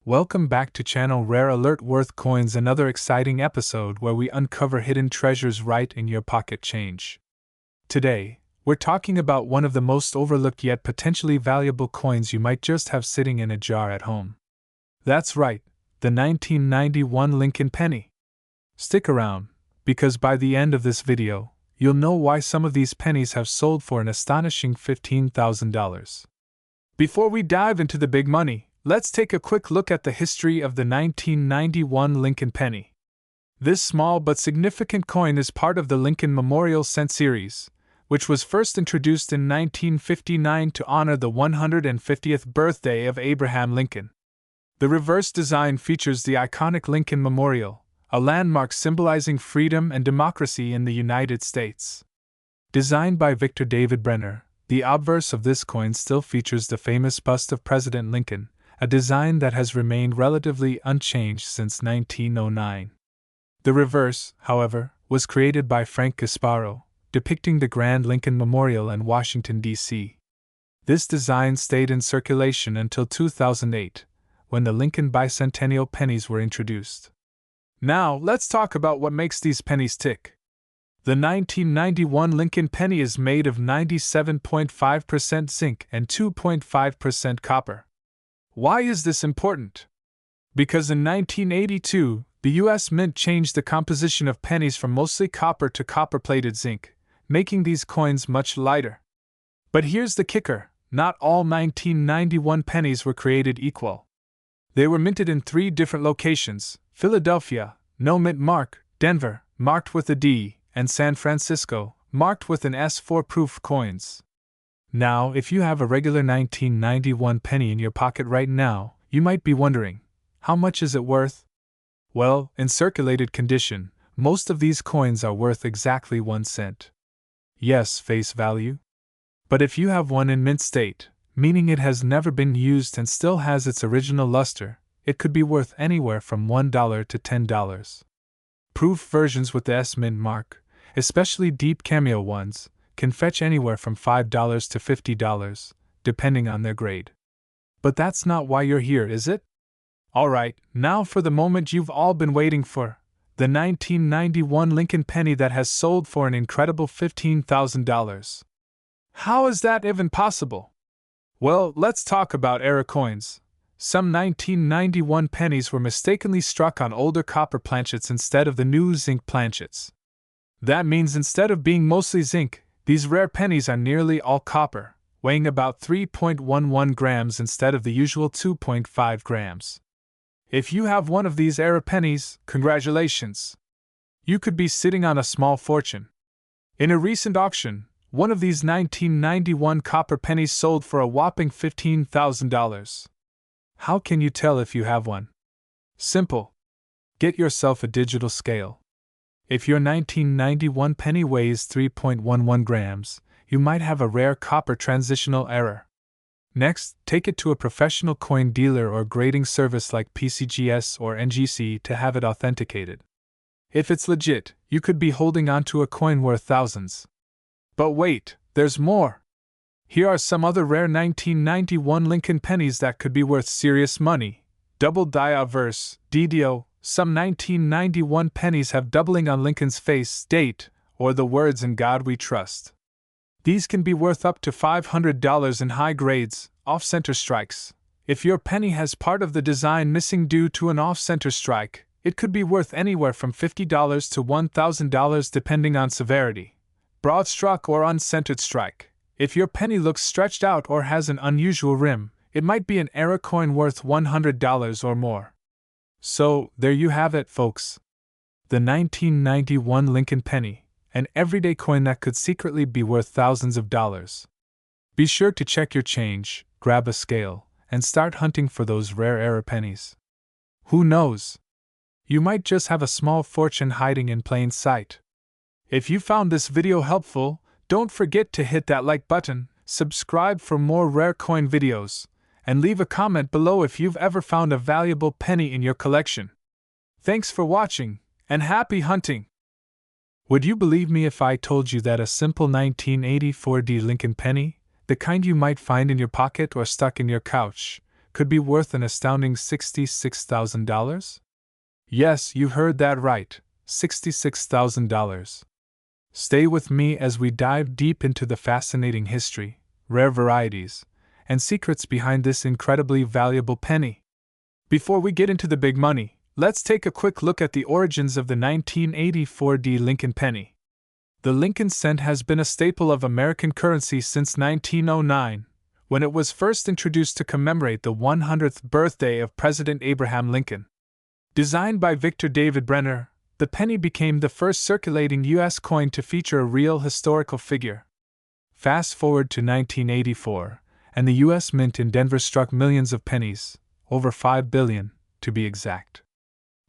Welcome back to channel Rare Alert Worth Coins, another exciting episode where we uncover hidden treasures right in your pocket change. Today, we're talking about one of the most overlooked yet potentially valuable coins you might just have sitting in a jar at home. That's right, the 1991 Lincoln penny. Stick around, because by the end of this video, you'll know why some of these pennies have sold for an astonishing $15,000. Before we dive into the big money, let's take a quick look at the history of the 1991 Lincoln penny. This small but significant coin is part of the Lincoln Memorial Cent series, which was first introduced in 1959 to honor the 150th birthday of Abraham Lincoln. The reverse design features the iconic Lincoln Memorial, a landmark symbolizing freedom and democracy in the United States. Designed by Victor David Brenner, the obverse of this coin still features the famous bust of President Lincoln, a design that has remained relatively unchanged since 1909. The reverse, however, was created by Frank Gasparo, depicting the Grand Lincoln Memorial in Washington, D.C. This design stayed in circulation until 2008, when the Lincoln Bicentennial pennies were introduced. Now, let's talk about what makes these pennies tick. The 1991 Lincoln penny is made of 97.5% zinc and 2.5% copper. Why is this important? Because in 1982, the U.S. Mint changed the composition of pennies from mostly copper to copper-plated zinc, making these coins much lighter. But here's the kicker: not all 1991 pennies were created equal. They were minted in 3 different locations: Philadelphia, no mint mark; Denver, marked with a D; and San Francisco, marked with an S for proof coins. Now, if you have a regular 1991 penny in your pocket right now, you might be wondering, how much is it worth? Well, in circulated condition, most of these coins are worth exactly 1 cent. Yes, face value. But if you have one in mint state, meaning it has never been used and still has its original luster, it could be worth anywhere from $1 to $10. Proof versions with the S mint mark, especially deep cameo ones, can fetch anywhere from $5 to $50, depending on their grade. But that's not why you're here, is it? Alright, now for the moment you've all been waiting for: the 1991 Lincoln penny that has sold for an incredible $15,000. How is that even possible? Well, let's talk about error coins. Some 1991 pennies were mistakenly struck on older copper planchets instead of the new zinc planchets. That means instead of being mostly zinc, these rare pennies are nearly all copper, weighing about 3.11 grams instead of the usual 2.5 grams. If you have one of these error pennies, congratulations! You could be sitting on a small fortune. In a recent auction, one of these 1991 copper pennies sold for a whopping $15,000. How can you tell if you have one? Simple. Get yourself a digital scale. If your 1991 penny weighs 3.11 grams, you might have a rare copper transitional error. Next, take it to a professional coin dealer or grading service like PCGS or NGC to have it authenticated. If it's legit, you could be holding onto a coin worth thousands. But wait, there's more! Here are some other rare 1991 Lincoln pennies that could be worth serious money. Double die obverse, DDO. Some 1991 pennies have doubling on Lincoln's face, date, or the words "In God We Trust." These can be worth up to $500 in high grades, off-center strikes. If your penny has part of the design missing due to an off-center strike, it could be worth anywhere from $50 to $1,000 depending on severity. Broad struck or uncentered strike. If your penny looks stretched out or has an unusual rim, it might be an error coin worth $100 or more. So, there you have it, folks. The 1991 Lincoln penny, an everyday coin that could secretly be worth thousands of dollars. Be sure to check your change, grab a scale, and start hunting for those rare error pennies. Who knows? You might just have a small fortune hiding in plain sight. If you found this video helpful, don't forget to hit that like button, subscribe for more rare coin videos, and leave a comment below if you've ever found a valuable penny in your collection. Thanks for watching, and happy hunting! Would you believe me if I told you that a simple 1984 Lincoln penny, the kind you might find in your pocket or stuck in your couch, could be worth an astounding $66,000? Yes, you heard that right, $66,000. Stay with me as we dive deep into the fascinating history, rare varieties, and secrets behind this incredibly valuable penny. Before we get into the big money, let's take a quick look at the origins of the 1984 Lincoln penny. The Lincoln cent has been a staple of American currency since 1909, when it was first introduced to commemorate the 100th birthday of President Abraham Lincoln. Designed by Victor David Brenner, the penny became the first circulating U.S. coin to feature a real historical figure. Fast forward to 1984, and the U.S. Mint in Denver struck millions of pennies, over 5 billion, to be exact.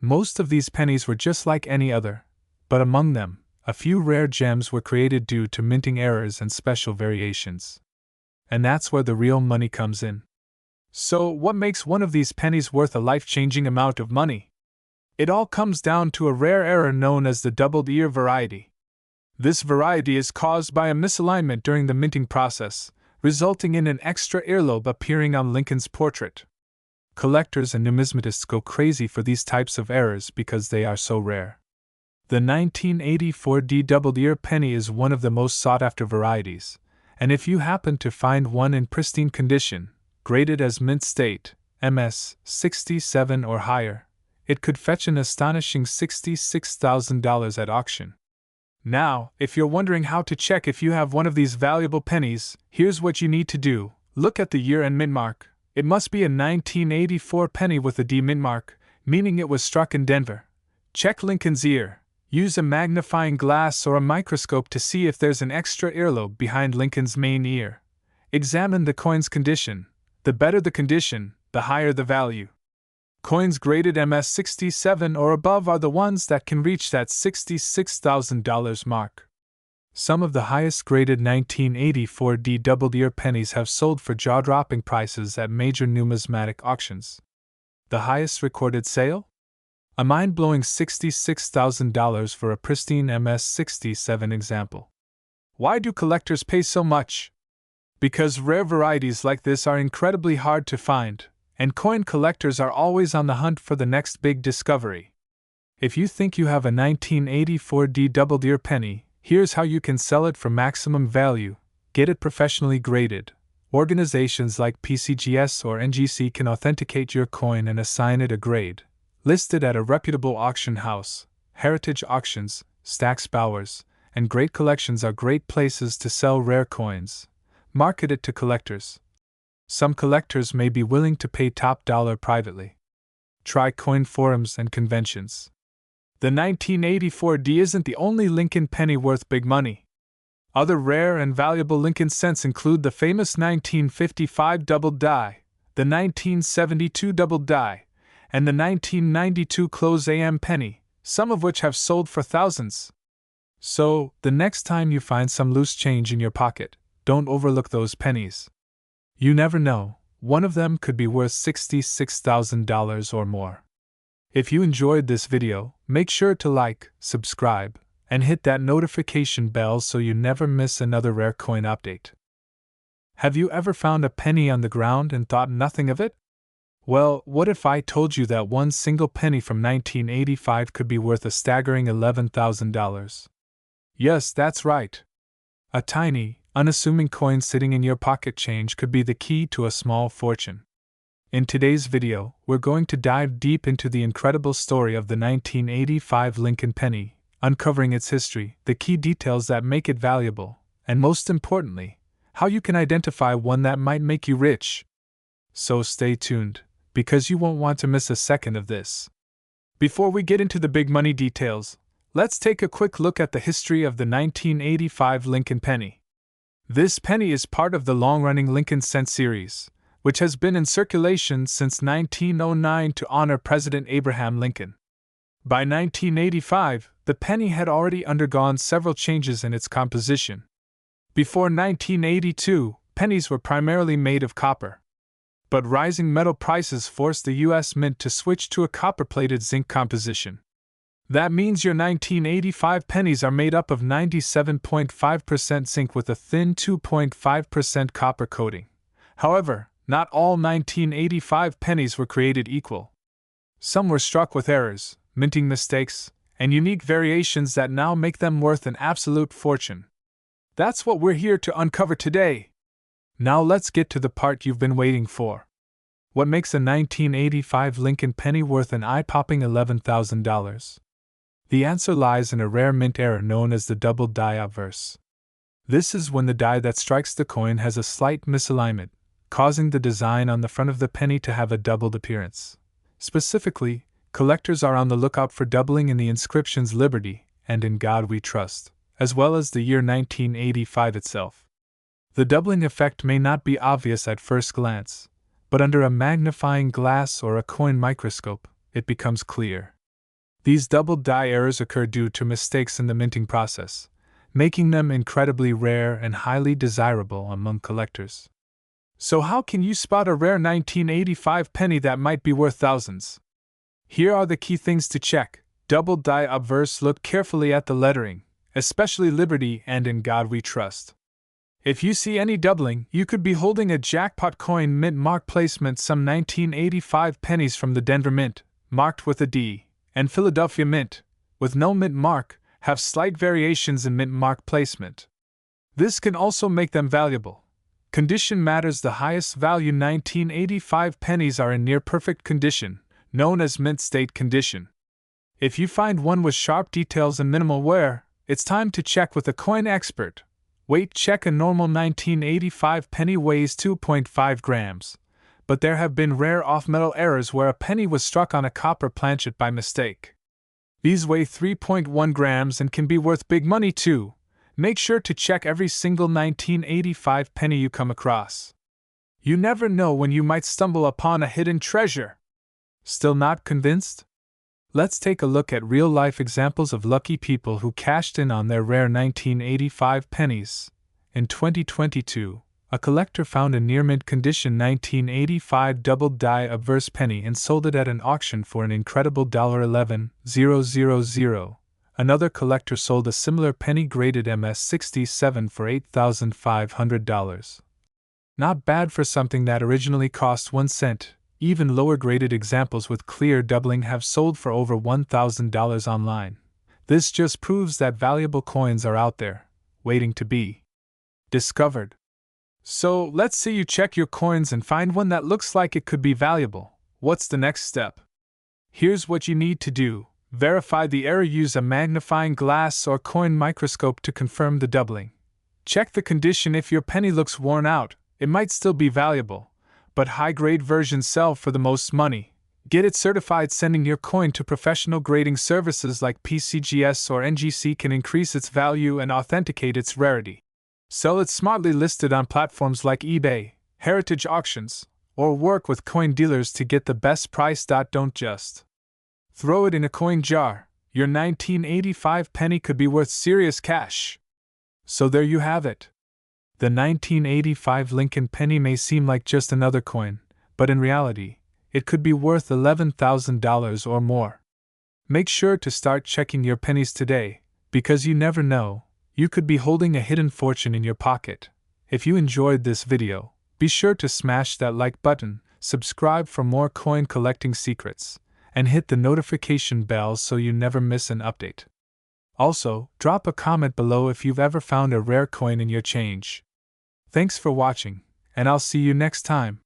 Most of these pennies were just like any other, but among them, a few rare gems were created due to minting errors and special variations. And that's where the real money comes in. So, what makes one of these pennies worth a life-changing amount of money? It all comes down to a rare error known as the doubled ear variety. This variety is caused by a misalignment during the minting process, resulting in an extra earlobe appearing on Lincoln's portrait. Collectors and numismatists go crazy for these types of errors because they are so rare. The 1984 doubled ear penny is one of the most sought-after varieties, and if you happen to find one in pristine condition, graded as mint state, MS 67 or higher, it could fetch an astonishing $66,000 at auction. Now, if you're wondering how to check if you have one of these valuable pennies, here's what you need to do. Look at the year and mint mark. It must be a 1984 penny with a D mint mark, meaning it was struck in Denver. Check Lincoln's ear. Use a magnifying glass or a microscope to see if there's an extra earlobe behind Lincoln's main ear. Examine the coin's condition. The better the condition, the higher the value. Coins graded MS 67 or above are the ones that can reach that $66,000 mark. Some of the highest graded 1984 doubled ear pennies have sold for jaw-dropping prices at major numismatic auctions. The highest recorded sale? A mind-blowing $66,000 for a pristine MS 67 example. Why do collectors pay so much? Because rare varieties like this are incredibly hard to find, and coin collectors are always on the hunt for the next big discovery. If you think you have a 1984 doubled ear penny, here's how you can sell it for maximum value. Get it professionally graded. Organizations like PCGS or NGC can authenticate your coin and assign it a grade. Listed at a reputable auction house, Heritage Auctions, Stack's Bowers, and Great Collections are great places to sell rare coins. Market it to collectors. Some collectors may be willing to pay top dollar privately. Try coin forums and conventions. The 1984 isn't the only Lincoln penny worth big money. Other rare and valuable Lincoln cents include the famous 1955 doubled die, the 1972 doubled die, and the 1992 close AM penny, some of which have sold for thousands. So, the next time you find some loose change in your pocket, don't overlook those pennies. You never know, one of them could be worth $66,000 or more. If you enjoyed this video, make sure to like, subscribe, and hit that notification bell so you never miss another rare coin update. Have you ever found a penny on the ground and thought nothing of it? Well, what if I told you that one single penny from 1985 could be worth a staggering $11,000? Yes, that's right. A tiny, unassuming coin sitting in your pocket change could be the key to a small fortune. In today's video, we're going to dive deep into the incredible story of the 1985 Lincoln penny, uncovering its history, the key details that make it valuable, and most importantly, how you can identify one that might make you rich. So stay tuned, because you won't want to miss a second of this. Before we get into the big money details, let's take a quick look at the history of the 1985 Lincoln penny. This penny is part of the long-running Lincoln cent series, which has been in circulation since 1909 to honor President Abraham Lincoln. By 1985, the penny had already undergone several changes in its composition. Before 1982, pennies were primarily made of copper. But rising metal prices forced the U.S. Mint to switch to a copper-plated zinc composition. That means your 1985 pennies are made up of 97.5% zinc with a thin 2.5% copper coating. However, Not all 1985 pennies were created equal. Some were struck with errors, minting mistakes, and unique variations that now make them worth an absolute fortune. That's what we're here to uncover today. Now let's get to the part you've been waiting for. What makes a 1985 Lincoln penny worth an eye-popping $11,000? The answer lies in a rare mint error known as the double die obverse. This is when the die that strikes the coin has a slight misalignment, causing the design on the front of the penny to have a doubled appearance. Specifically, collectors are on the lookout for doubling in the inscriptions Liberty and In God We Trust, as well as the year 1985 itself. The doubling effect may not be obvious at first glance, but under a magnifying glass or a coin microscope, it becomes clear. These doubled die errors occur due to mistakes in the minting process, making them incredibly rare and highly desirable among collectors. So how can you spot a rare 1985 penny that might be worth thousands? Here are the key things to check. Double die obverse. Look carefully at the lettering, especially Liberty and In God We Trust. If you see any doubling, you could be holding a jackpot coin. Mint mark placement. Some 1985 pennies from the Denver Mint, marked with a D, and Philadelphia Mint, with no mint mark, have slight variations in mint mark placement. This can also make them valuable. Condition matters. The highest value 1985 pennies are in near perfect condition, known as mint state condition. If you find one with sharp details and minimal wear, it's time to check with a coin expert. Weight check. A normal 1985 penny weighs 2.5 grams, but there have been rare off-metal errors where a penny was struck on a copper planchet by mistake. These weigh 3.1 grams and can be worth big money too. Make sure to check every single 1985 penny you come across. You never know when you might stumble upon a hidden treasure. Still not convinced? Let's take a look at real-life examples of lucky people who cashed in on their rare 1985 pennies. In 2022, a collector found a near-mint condition 1985 double die obverse penny and sold it at an auction for an incredible $11,000. Another collector sold a similar penny graded MS-67 for $8,500. Not bad for something that originally cost 1 cent. Even lower graded examples with clear doubling have sold for over $1,000 online. This just proves that valuable coins are out there, waiting to be discovered. So, let's say you check your coins and find one that looks like it could be valuable. What's the next step? Here's what you need to do. Verify the error. Use a magnifying glass or coin microscope to confirm the doubling. Check the condition. If your penny looks worn out, it might still be valuable, but high-grade versions sell for the most money. Get it certified. Sending your coin to professional grading services like PCGS or NGC can increase its value and authenticate its rarity. Sell it smartly. Listed on platforms like eBay, Heritage Auctions, or work with coin dealers to get the best price. Don't just throw it in a coin jar. Your 1985 penny could be worth serious cash. So there you have it. The 1985 Lincoln penny may seem like just another coin, but in reality, it could be worth $11,000 or more. Make sure to start checking your pennies today, because you never know, you could be holding a hidden fortune in your pocket. If you enjoyed this video, be sure to smash that like button, subscribe for more coin collecting secrets, and hit the notification bell so you never miss an update. Also, drop a comment below if you've ever found a rare coin in your change. Thanks for watching, and I'll see you next time.